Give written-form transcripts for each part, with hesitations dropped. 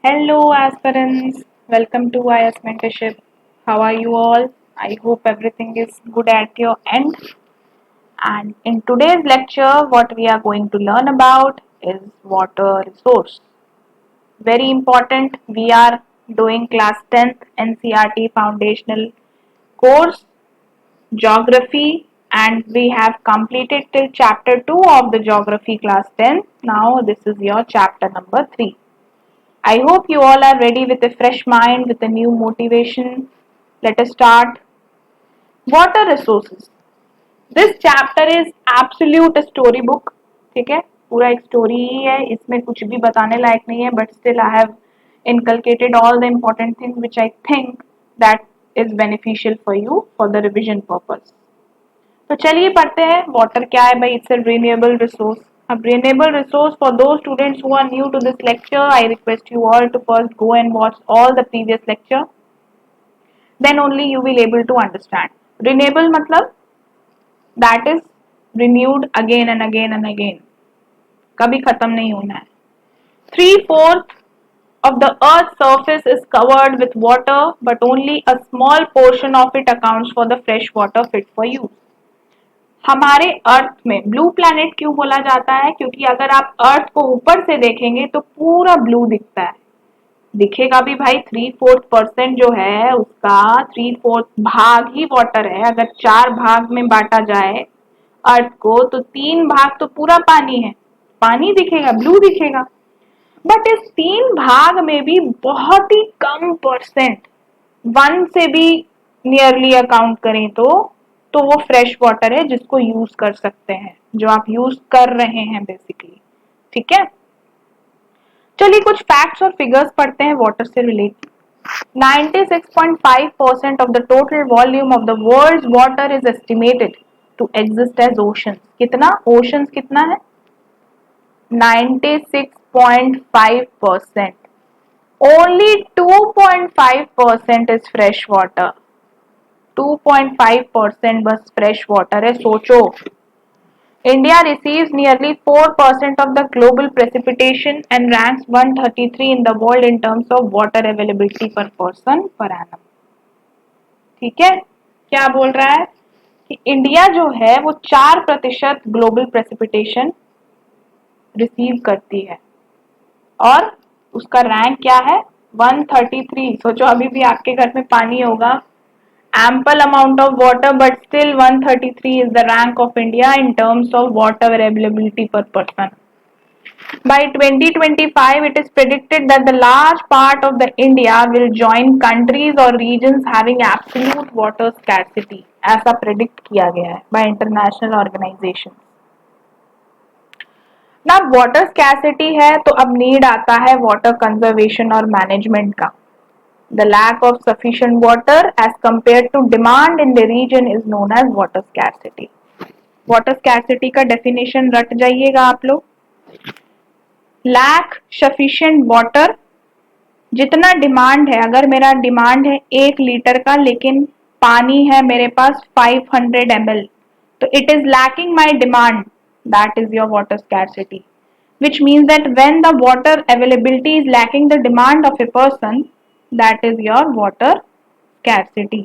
Hello, aspirants. Welcome to IS Mentorship. How are you all? I hope everything is good at your end. And in today's lecture, what we are going to learn about is water resource. Very important. We are doing class 10th NCRT foundational course, geography, and we have completed till chapter 2 of the geography class 10. Now, this is your chapter number 3. I hope you all are ready with a fresh mind, with a new motivation. Let us start. Water resources. This chapter is absolute story book. ठीक है, पूरा एक story ही है, इसमें कुछ भी बताने लायक नहीं है, but still I have inculcated all the important things which I think that is beneficial for you for the revision purpose. तो चलिए पढ़ते हैं वाटर क्या है भाई. It's a renewable resource. अब renewable resource, for those students who are new to this lecture, I request you all to first go and watch all the previous lecture, then only you will able to understand. Renewable मतलब that is renewed again and again and again, कभी खत्म नहीं होना है. 3/4 of the earth's surface is covered with water, but only a small portion of it accounts for the fresh water fit for use. हमारे अर्थ में blue planet क्यों बोला जाता है? क्योंकि अगर आप अर्थ को ऊपर से देखेंगे तो पूरा ब्लू दिखता है. दिखेगा भी भाई. 3/4% जो है उसका 3/4 भाग ही वाटर है. अगर 4 भाग में बांटा जाए अर्थ को तो 3 भाग तो पूरा पानी है. पानी दिखेगा, ब्लू दिखेगा. बट इस 3 भाग में भी बहुत ही कम परसेंट, 1 से भी नियरली अकाउंट करें तो वो फ्रेश वाटर है जिसको यूज कर सकते हैं, जो आप यूज कर रहे हैं बेसिकली. ठीक है, चलिए कुछ फैक्ट्स और फिगर्स पढ़ते हैं वाटर से related. 96.5% of the total volume of the world's water is estimated to exist as oceans. कितना? Oceans कितना है? 96.5%. Only 2.5% is fresh water. 2.5% बस फ्रेश वाटर है. सोचो, India receives nearly 4% of the global precipitation and ranks 133 in the world in terms of water availability per person per annum. ठीक है, क्या बोल रहा है कि इंडिया जो है वो 4% ग्लोबल प्रेसिपिटेशन रिसीव करती है और उसका रैंक क्या है? 133. सोचो अभी भी आपके घर में पानी होगा, ample amount of water, but still 133 is the rank of India in terms of water availability per person. By 2025, it is predicted that the large part of the India will join countries or regions having absolute water scarcity. ऐसा predict किया गया है by international organizations. ना water scarcity है तो अब need आता है वाटर कंजर्वेशन और मैनेजमेंट का. The lack of sufficient water as compared to demand in the region is known as water scarcity. Water scarcity का definition रट जाइएगा आप लोग. Lack sufficient water, जितना डिमांड है, अगर मेरा डिमांड है 1 लीटर का लेकिन पानी है मेरे पास 500 ml, तो it is lacking my demand. That is your water scarcity, which means that when the water availability is lacking the demand of a person, that is your water scarcity.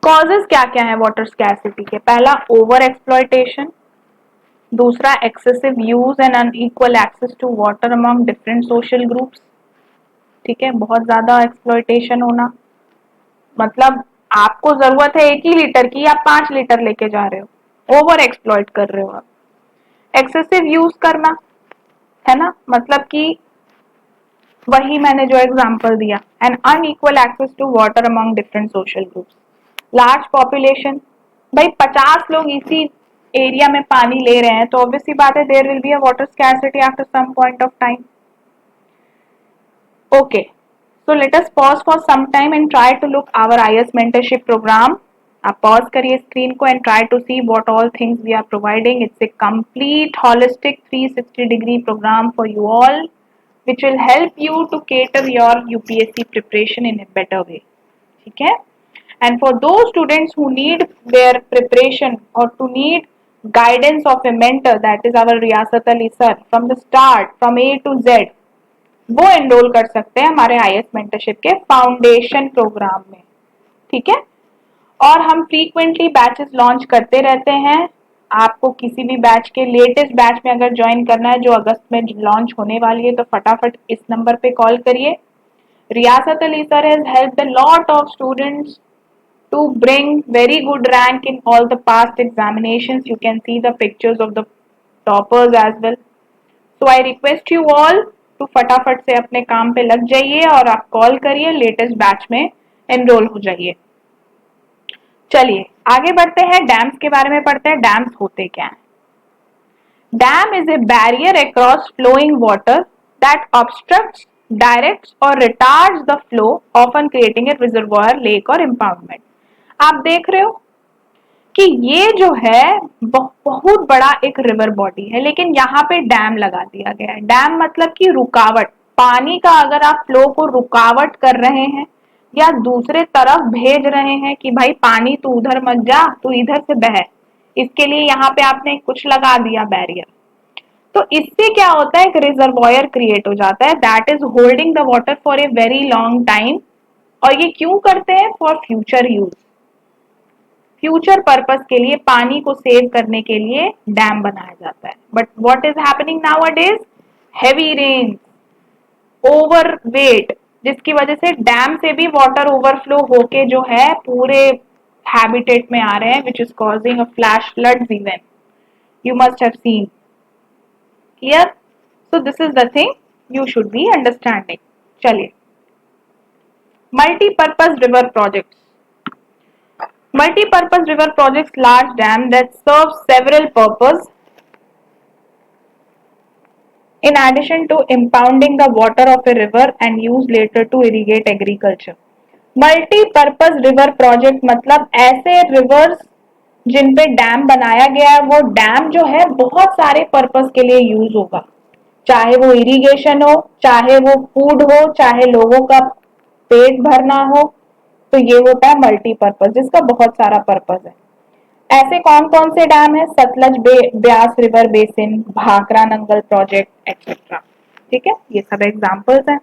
Causes क्या क्या है water scarcity के? पहला over exploitation, दूसरा excessive use and unequal access to water among different social groups. ठीक है, बहुत ज्यादा exploitation होना, मतलब आपको जरूरत है 1 ही लीटर की, आप 5 लीटर लेके जा रहे हो, ओवर एक्सप्लॉइट कर रहे हो आप. एक्सेसिव यूज करना है ना, मतलब कि वही मैंने जो एग्जांपल दिया. And unequal access to water among different social groups. Large population, भाई 50 लोग इसी एरिया में पानी ले रहे हैं तो ऑब्वियसली बात है there will be a water scarcity after some point of time. Okay, so let us pause for some time and try to look our IS mentorship program. आप पॉज करिए स्क्रीन को and try to see what all things we are providing. It's a complete holistic 360 degree program for you all, which will help you to cater your UPSC preparation in a better way. ठीक है, and for those students who need their preparation or to need guidance of a mentor, that is our Riyasat Ali sir, from the start, from A to Z, वो enrol कर सकते हैं हमारे IAS mentorship के foundation programme में। ठीक है, और हम फ्रीक्वेंटली बैचेस लॉन्च करते रहते हैं। आपको किसी भी बैच के लेटेस्ट बैच में अगर ज्वाइन करना है जो अगस्त में लॉन्च होने वाली है तो फटाफट इस नंबर पे कॉल करिए। रियासत Ali sir has helped a lot of students to bring very good rank in all the past examinations. You can see the pictures of the toppers as well. So I request you all to फटाफट से अपने काम पे लग जाइए और आप call करिए, लेटेस्ट बैच में एनरोल हो जाइए। चलिए आगे बढ़ते हैं, डैम्स के बारे में पढ़ते हैं। डैम्स होते क्या हैं? Dam is a barrier across flowing water that obstructs, directs or retards the flow, often creating a reservoir, lake or impoundment. आप देख रहे हो कि ये जो है बहुत बड़ा एक रिवर बॉडी है, लेकिन यहाँ पे डैम लगा दिया गया है। डैम मतलब कि रुकावट, पानी का अगर आप फ्लो को रुकावट कर रहे हैं या दूसरे तरफ भेज रहे हैं कि भाई पानी तू उधर मत जा, तू इधर से बह, इसके लिए यहाँ पे आपने कुछ लगा दिया बैरियर। तो इससे क्या होता है, एक रिजर्वॉयर क्रिएट हो जाता है that is holding the water for a very long time. और ये क्यों करते हैं? For future use, future purpose के लिए, पानी को सेव करने के लिए डैम बनाया जाता है। But what is happening now a days? Heavy rain, over weight, जिसकी वजह से डैम से भी वाटर ओवरफ्लो होके जो है पूरे हैबिटेट में आ रहे हैं, which is causing a flash floods even, you must have seen. Clear? So this is the thing you should be understanding. चलिए, multi-purpose river projects. Multi-purpose river projects large dam that serve several purposes in addition to impounding the water of a river and used later to irrigate agriculture. Multipurpose river project मतलब ऐसे reverse जिन पे dam बनाया गया है, वो dam जो है बहुत सारे पर्पस के लिए यूज होगा, चाहे वो इरिगेशन हो, चाहे वो फूड हो, चाहे लोगों का पेट भरना हो। तो ये होता है मल्टीपर्पज, जिसका बहुत सारा पर्पस है। ऐसे कौन कौन से डैम है? Sutlej Beas river basin, Bhakra Nangal project etcetera. ठीक है, ये सब एग्जांपल्स हैं।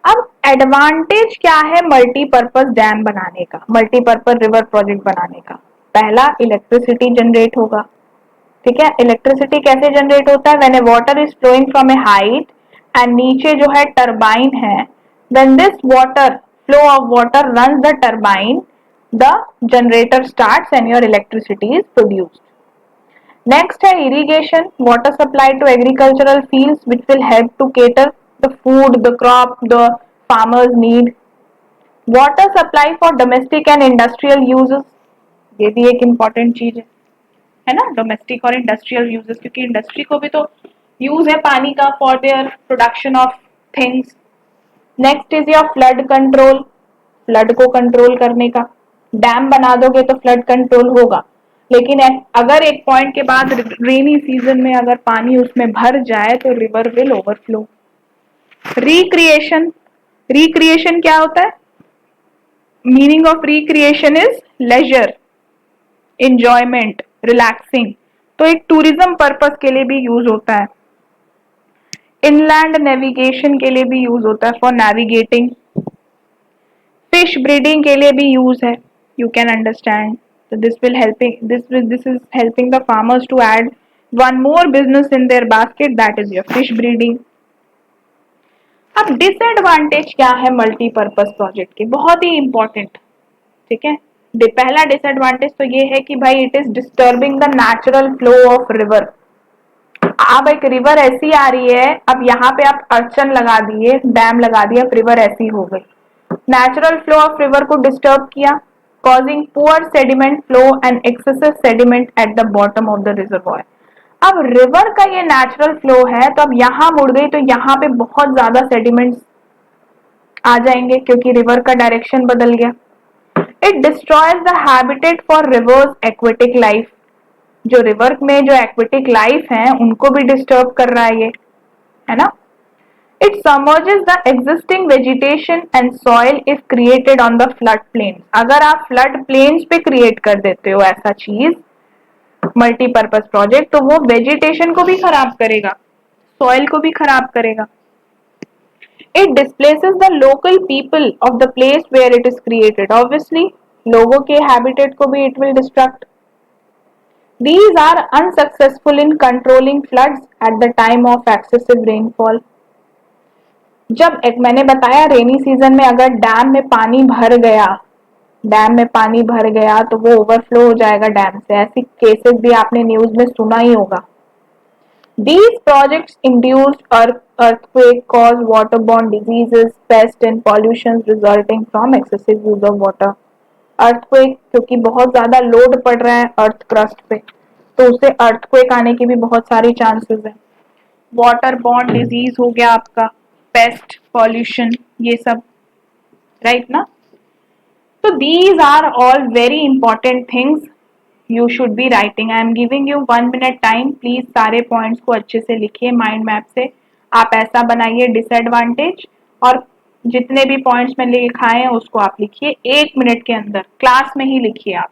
अब एडवांटेज क्या है मल्टीपर्पज डैम बनाने का, मल्टीपर्पज रिवर प्रोजेक्ट बनाने का? पहला, इलेक्ट्रिसिटी जनरेट होगा। ठीक है, इलेक्ट्रिसिटी कैसे जनरेट होता है? When a water is flowing from a height and नीचे जो है टरबाइन है, when this water flow of water runs the turbine, the generator starts and your electricity is produced. Next है irrigation, water supply to agricultural fields which will help to cater the food the crop the farmers need. Water supply for domestic and industrial uses, ये भी एक important चीज है ना, domestic और industrial uses, क्योंकि industry को भी तो यूज है पानी का for their production of things. Next is your flood control, flood को कंट्रोल करने का। डैम बना दोगे तो फ्लड कंट्रोल होगा, लेकिन अगर एक पॉइंट के बाद रेनी सीजन में अगर पानी उसमें भर जाए तो river will overflow. Recreation, recreation क्या होता है? Meaning of recreation is leisure, enjoyment, relaxing. तो एक टूरिज्म पर्पस के लिए भी यूज होता है। इनलैंड नेविगेशन के लिए भी यूज होता है, फॉर नेविगेटिंग। फिश ब्रीडिंग के लिए भी यूज है, you can understand. So this is helping the farmers to add one more business in their basket, that is your fish breeding. अब डिसएडवांटेज क्या है मल्टीपर्पज प्रोजेक्ट के? बहुत ही इंपॉर्टेंट। ठीक है, पहला डिसएडवांटेज तो ये है कि भाई it is disturbing the natural flow of river. अब एक रिवर ऐसी आ रही है, अब यहाँ पे आप अड़चन लगा दिए, डैम लगा दिया, रिवर ऐसी हो गई, नेचुरल फ्लो ऑफ रिवर को डिस्टर्ब किया, causing poor sediment flow and excessive sediment at the bottom of the reservoir. अब रिवर का ये नेचुरल फ्लो है, तो अब यहाँ मुड़ गई तो यहाँ पे बहुत ज्यादा सेडिमेंट्स आ जाएंगे क्योंकि रिवर का डायरेक्शन बदल गया। It destroys the habitat for reverse aquatic life, जो रिवर में जो एक्वेटिक लाइफ है उनको भी डिस्टर्ब कर रहा है ये, है ना। It submerges the existing vegetation and soil if created on the flood plains. अगर आप flood plains पे create कर देते हो ऐसा चीज मल्टीपर्पज प्रोजेक्ट, तो वो वेजिटेशन को भी खराब करेगा, सॉइल को भी खराब करेगा। It displaces the local people of the place where it is created. Obviously, लोगों के habitat को भी it will destruct. These are unsuccessful in controlling floods at the time of excessive rainfall. जब एक मैंने बताया रेनी सीजन में अगर डैम में पानी भर गया तो वो ओवरफ्लो हो जाएगा डैम से. ऐसी केसेस भी आपने न्यूज में सुना ही होगा. These projects induce earthquake, cause waterborne diseases, pests and pollutions resulting from excessive use of water. Earthquake क्योंकि बहुत ज्यादा लोड पड़ रहा है अर्थ क्रस्ट पे, तो उसे अर्थक्वेक आने की भी बहुत सारी चांसेस है. वाटर बॉर्न डिजीज हो गया आपका, पेस्ट, पॉल्यूशन, ये सब, राइट ना. तो these are all very important things you should be writing. I am giving you 1 minute time. Please सारे पॉइंट्स को अच्छे से लिखिए माइंड मैप से. आप ऐसा बनाइए डिसएडवांटेज, और जितने भी पॉइंट्स मैंने लिखाए हैं उसको आप लिखिए 1 मिनट के अंदर, क्लास में ही लिखिए आप.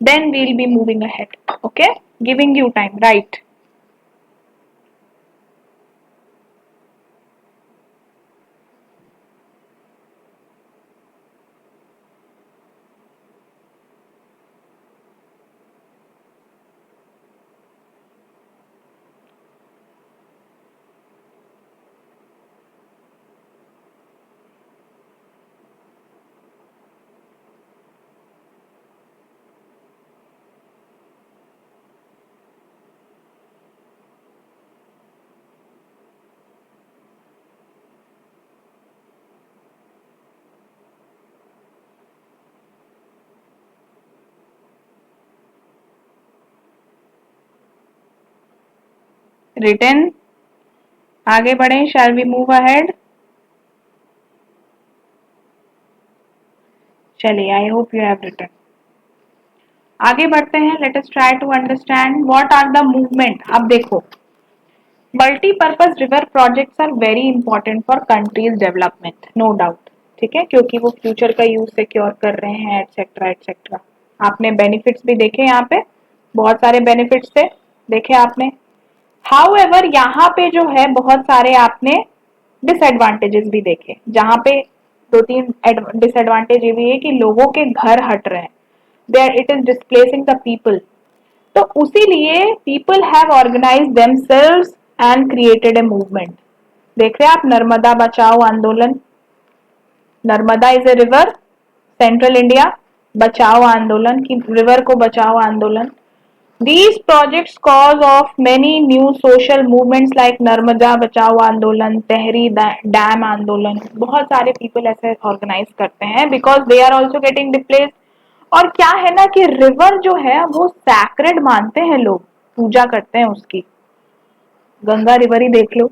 Then we will be moving ahead. Okay, giving you time. Right. Written, आगे बढ़ें. Shall we move ahead. चलिए, I hope you have written. आगे बढ़ते हैं. Let us try to understand what are the movement. अब देखो, multipurpose river projects are very important for countries development, no doubt. ठीक है, क्योंकि वो फ्यूचर का यूज सिक्योर कर रहे हैं, एटसेट्रा एटसेट्रा. आपने बेनिफिट्स भी देखे यहाँ पे, बहुत सारे बेनिफिट्स थे, देखे आपने. हाउएवर यहाँ पे जो है बहुत सारे आपने डिसएडवांटेजेस भी देखे, जहाँ पे 2-3 डिसएडवांटेज ये भी है कि लोगों के घर हट रहे हैं, there it is displacing the people. तो उसी लिए people have organised themselves and created a movement. देख रहे हैं आप, नर्मदा बचाओ आंदोलन. Narmada is a river, central India, बचाओ आंदोलन की रिवर को बचाओ आंदोलन. These projects cause of many new social movements like Narmada बचाओ आंदोलन, तहरी डैम आंदोलन. बहुत सारे पीपल ऐसे ऑर्गेनाइज करते हैं because they are also getting displaced. और क्या है ना कि रिवर जो है वो सैक्रेड मानते हैं लोग, पूजा करते हैं उसकी. गंगा रिवर ही देख लो.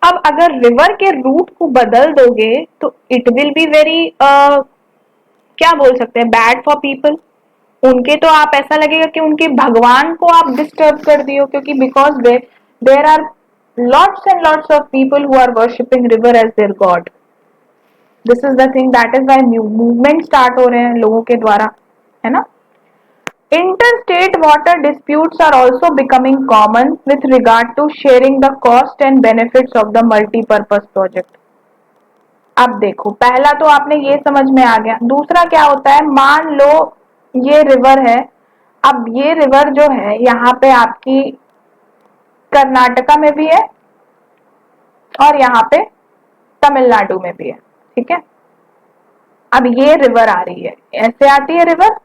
अब अगर रिवर के रूट को बदल दोगे तो इट विल बी वेरी क्या बोल सकते हैं, बैड फॉर पीपल. उनके तो आप ऐसा लगेगा कि उनके भगवान को आप डिस्टर्ब कर दियो, क्योंकि because there are lots and lots of people who are worshipping river as their god. This is the thing, that is why movement start हो रहे हैं लोगों के द्वारा, है ना. Interstate water disputes are also becoming common with regard to sharing the cost and benefits of the multi-purpose project. अब देखो, पहला तो आपने ये समझ में आ गया. दूसरा क्या होता है, मान लो ये रिवर है. अब ये रिवर जो है यहाँ पे आपकी कर्नाटका में भी है और यहाँ पे तमिलनाडु में भी है. ठीक है, अब ये रिवर आ रही है, ऐसे आती है रिवर,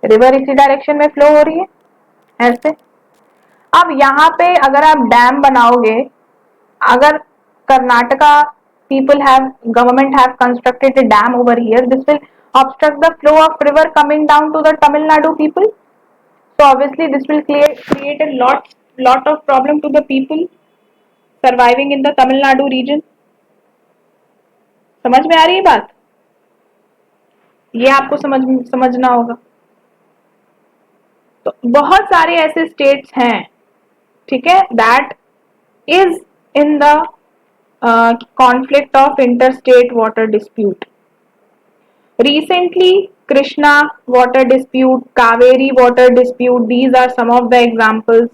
रिवर इसी डायरेक्शन में फ्लो हो रही है ऐसे. अब यहाँ पे अगर आप डैम बनाओगे, अगर Karnataka people have government have constructed a dam over here, this will obstruct the flow of river coming down to the Tamil Nadu people. So obviously this will create a lot of problem to the people surviving in the Tamil Nadu region. समझ में आ रही है बात, ये आपको समझना होगा. तो बहुत सारे ऐसे स्टेट्स हैं, ठीक है, that is in the conflict of interstate water dispute. Recently, Krishna water dispute, Kaveri water dispute, these are some of the examples.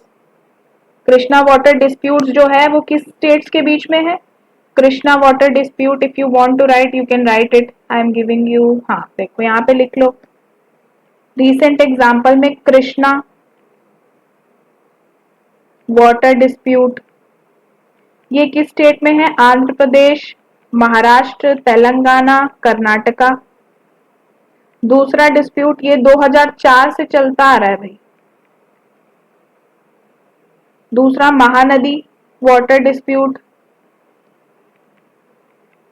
Krishna water disputes जो है वो किस states के बीच में है, Krishna water dispute, if you want to write you can write it, I am giving you, हाँ देखो यहाँ पे लिख लो। रिसेंट एग्जाम्पल में कृष्णा वाटर डिस्प्यूट, ये किस स्टेट में है? आंध्र प्रदेश, महाराष्ट्र, तेलंगाना, कर्नाटका। दूसरा डिस्प्यूट ये 2004 से चलता आ रहा है भाई। दूसरा महानदी वाटर डिस्प्यूट,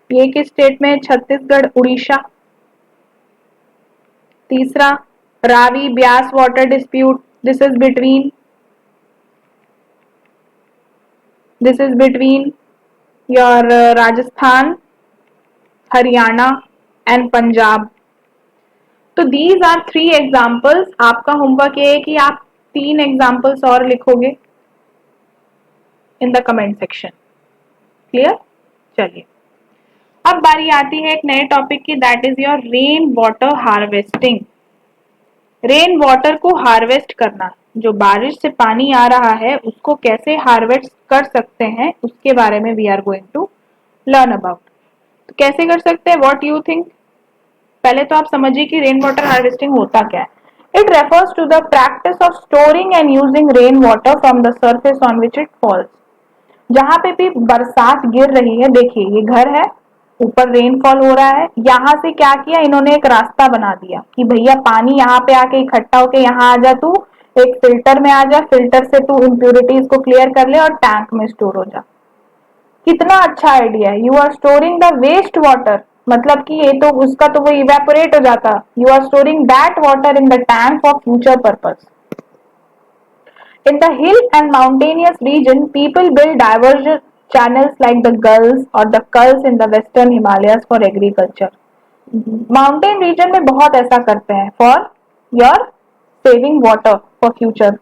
ये किस स्टेट में है? छत्तीसगढ़, उड़ीसा। तीसरा Ravi Beas water dispute, this is between your Rajasthan, Haryana and Punjab. तो दीज आर 3 एग्जाम्पल्स। आपका होमवर्क ये है कि आप 3 एग्जाम्पल्स और लिखोगे in the comment section. Clear? चलिए अब बारी आती है एक नए टॉपिक की, that is your rain water harvesting. Rain water को हार्वेस्ट करना, जो बारिश से पानी आ रहा है उसको कैसे हार्वेस्ट कर सकते हैं उसके बारे में we are going to learn about. तो कैसे कर सकते हैं, व्हाट यू थिंक? पहले तो आप समझिए कि रेन वाटर हार्वेस्टिंग होता क्या है। It refers to the practice of storing and using rain water from the surface on which it falls. जहां पे भी बरसात गिर रही है, देखिए ये घर है, ऊपर रेनफॉल हो रहा है, यहाँ से क्या किया इन्होंने, एक रास्ता बना दिया कि भैया पानी यहाँ पे आके इकट्ठा होके यहाँ आ जा, तू एक फिल्टर में आ जा, फिल्टर से तू इम्प्यूरिटीज को क्लियर कर ले और टैंक में स्टोर हो जा। कितना अच्छा आइडिया है। You are storing the waste water, मतलब कि ये तो उसका तो वो इवेपोरेट हो जाता, you are storing that water in the tank for future purpose. In the hill and mountainous region, people build diversion channels like the Gulls or the Kulls in the western Himalayas for agriculture. Mountain region में बहुत ऐसा करते हैं for your saving water for future.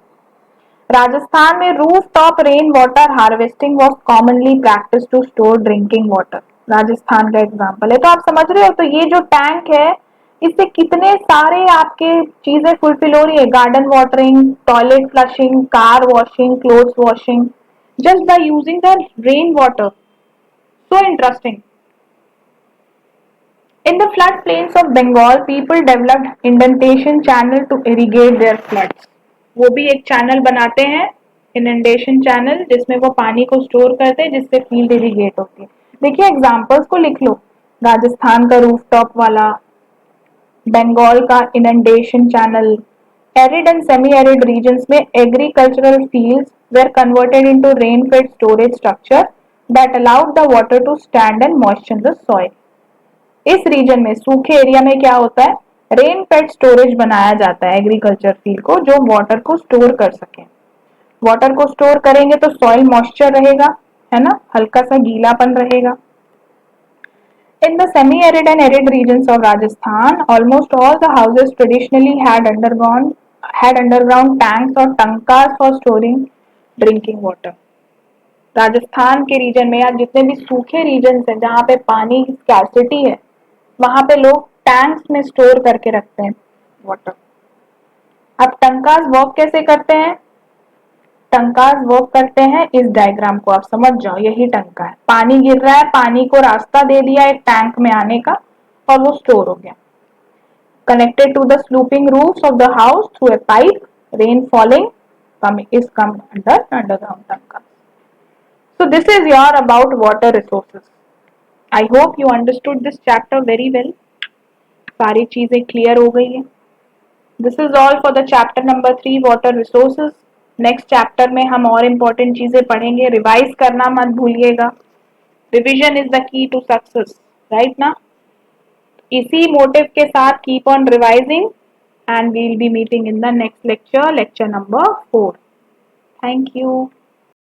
Rajasthan में roof top rain water harvesting was commonly practice to store drinking water. Rajasthan का example है। तो आप समझ रहे हो, तो ये जो टैंक है इससे कितने सारे आपके चीजें फुलफिल हो रही है, garden watering, toilet flushing, car washing, clothes washing, just by using the rain water. So interesting. In the floodplains of Bengal, people developed indentation channel to irrigate their floods. वो भी एक चैनल बनाते हैं, inundation channel, जिसमें वो पानी को store करते हैं जिससे फील्ड इरिगेट होती है। देखिए एग्जांपल्स को लिख लो, राजस्थान का रूफटॉप वाला, बंगाल का inundation channel, arid and semi-arid regions में agricultural fields were converted into rain-fed storage structure that allowed the water to stand and moisten the soil. इस रीजन में, सूखे एरिया में क्या होता है, रेन फेड स्टोरेज बनाया जाता है एग्रीकल्चर फील्ड को, जो वाटर को स्टोर कर सके। वाटर को स्टोर करेंगे तो सॉइल मॉइस्चर रहेगा, है ना, हल्का सा गीलापन रहेगा। In the semi-arid and arid regions of Rajasthan, almost all the houses traditionally had underground tanks or tankas for storing drinking water. Rajasthan के रीजन में या जितने भी सूखे रीजन है जहाँ पे पानी की स्कैर्सिटी है, वहां पे लोग टैंक्स में स्टोर करके रखते हैं वाटर। अब टंकास वर्क कैसे करते हैं? टंकास वर्क करते हैं, इस डायग्राम को आप समझ जाओ, यही टंका है, पानी गिर रहा है, पानी को रास्ता दे दिया एक टैंक में आने का और वो स्टोर हो गया। Connected to the sloping roofs of the house through a pipe, rain falling is come under underground tanka. So this is your about water resources. I hope you understood this chapter very well. सारी चीजें clear हो गई है। This is all for the chapter number 3 water resources. Next chapter में हम और important चीजें पढ़ेंगे, रिवाइज करना मत भूलिएगा। Revision is the key to success, right ना? इसी मोटिव के साथ keep on revising and we will be meeting in the next lecture, lecture number 4। Thank you.